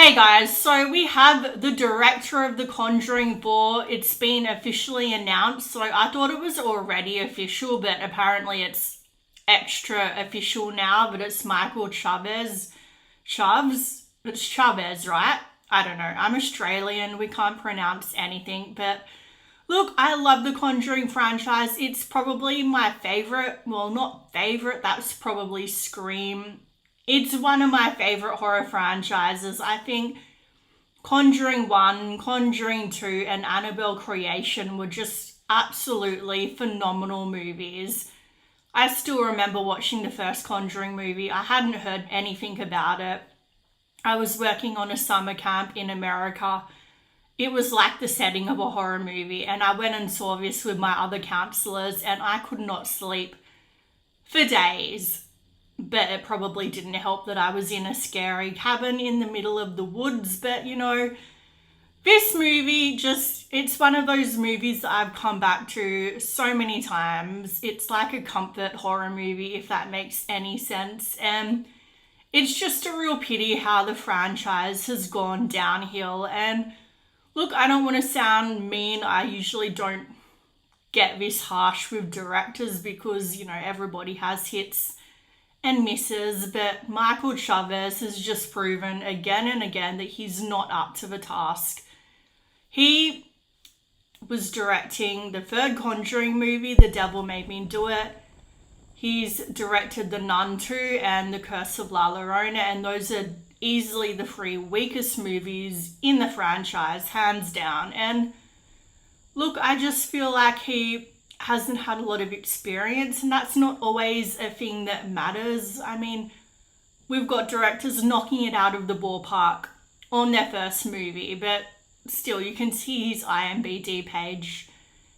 Hey guys, so we have the director of The Conjuring 4. It's been officially announced, so I thought it was already official, but apparently it's extra official now, but it's Michael Chavez. It's Chavez, right? I don't know. I'm Australian. We can't pronounce anything, but look, I love the Conjuring franchise. It's probably my favorite. Well, not favorite, that's probably Scream. It's one of my favorite horror franchises. I think Conjuring 1, Conjuring 2, and Annabelle Creation were just absolutely phenomenal movies. I still remember watching the first Conjuring movie. I hadn't heard anything about it. I was working on a summer camp in America. It was like the setting of a horror movie, and I went and saw this with my other counselors, and I could not sleep for days. But it probably didn't help that I was in a scary cabin in the middle of the woods. But this movie it's one of those movies that I've come back to so many times. It's like a comfort horror movie, if that makes any sense. And it's just a real pity how the franchise has gone downhill. And look, I don't want to sound mean. I usually don't get this harsh with directors because, everybody has hits and misses, but Michael Chavez has just proven again and again that he's not up to the task. He was directing the third Conjuring movie, The Devil Made Me Do It. He's directed The Nun 2 and The Curse of La Llorona, and those are easily the three weakest movies in the franchise, hands down. And look, I just feel like he hasn't had a lot of experience, and that's not always a thing that matters. I mean, we've got directors knocking it out of the ballpark on their first movie, but still, you can see his IMDb page.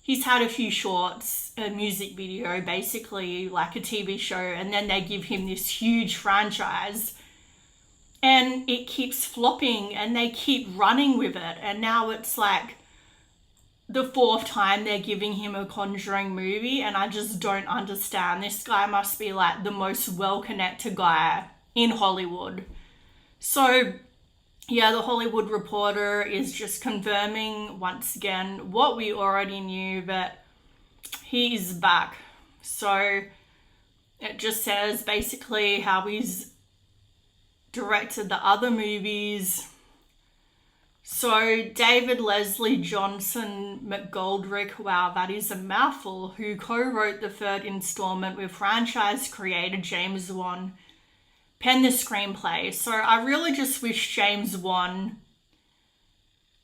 He's had a few shorts, a music video, basically like a TV show, and then they give him this huge franchise, and it keeps flopping, and they keep running with it, and now it's like the fourth time they're giving him a Conjuring movie, and I just don't understand. This guy must be like the most well-connected guy in Hollywood. So, yeah, the Hollywood Reporter is just confirming once again what we already knew, but he is back. So, it just says basically how he's directed the other movies. So David Leslie Johnson McGoldrick, wow, that is a mouthful, who co-wrote the third installment with franchise creator James Wan, penned the screenplay. So I really just wish James Wan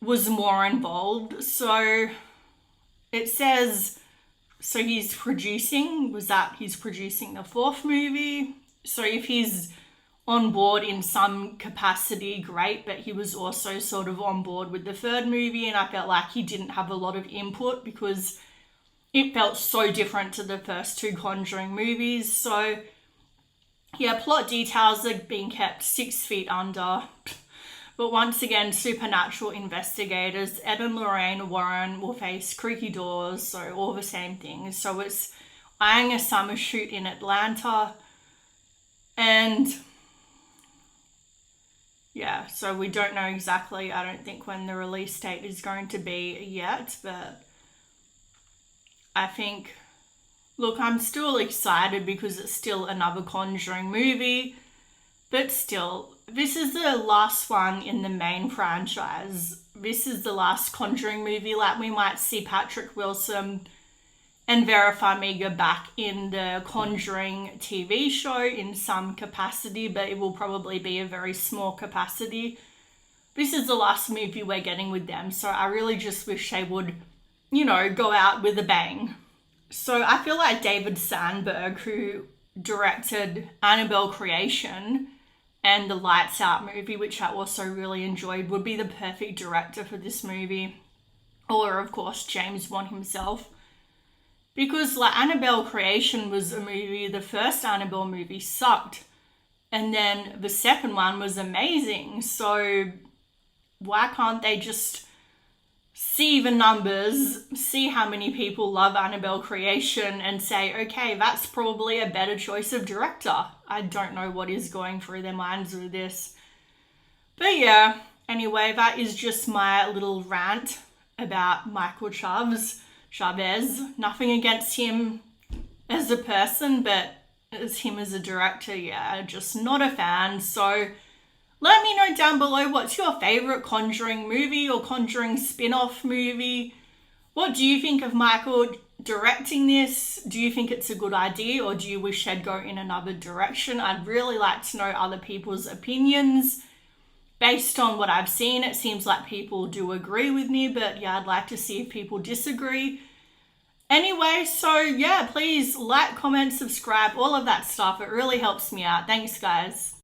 was more involved. So it says, so he's producing the fourth movie. So if he's on board in some capacity, great, but he was also sort of on board with the third movie, and I felt like he didn't have a lot of input because it felt so different to the first two Conjuring movies. So yeah, plot details are being kept 6 feet under, but once again, supernatural investigators Ed and Lorraine Warren will face creaky doors, so all the same things. So it's eyeing a summer shoot in Atlanta, and yeah, so we don't know exactly, I don't think, when the release date is going to be yet, but I think, look, I'm still excited because it's still another Conjuring movie, but still, this is the last one in the main franchise. This is the last Conjuring movie. Like, we might see Patrick Wilson and Vera Farmiga back in the Conjuring TV show in some capacity, but it will probably be a very small capacity. This is the last movie we're getting with them, so I really just wish they would, go out with a bang. So I feel like David Sandberg, who directed Annabelle Creation and the Lights Out movie, which I also really enjoyed, would be the perfect director for this movie. Or, of course, James Wan himself. Because like Annabelle Creation was a movie, the first Annabelle movie sucked, and then the second one was amazing. So why can't they just see the numbers, see how many people love Annabelle Creation, and say, okay, that's probably a better choice of director. I don't know what is going through their minds with this. But yeah, Anyway, that is just my little rant about Michael Chavez. Nothing against him as a person, but as him as a director, yeah, just not a fan. So let me know down below, what's your favorite Conjuring movie or Conjuring spin-off movie? What do you think of Michael directing this? Do you think it's a good idea, or do you wish they'd go in another direction? I'd really like to know other people's opinions. Based on what I've seen, it seems like people do agree with me, but yeah, I'd like to see if people disagree. Anyway, so yeah, please like, comment, subscribe, all of that stuff. It really helps me out. Thanks, guys.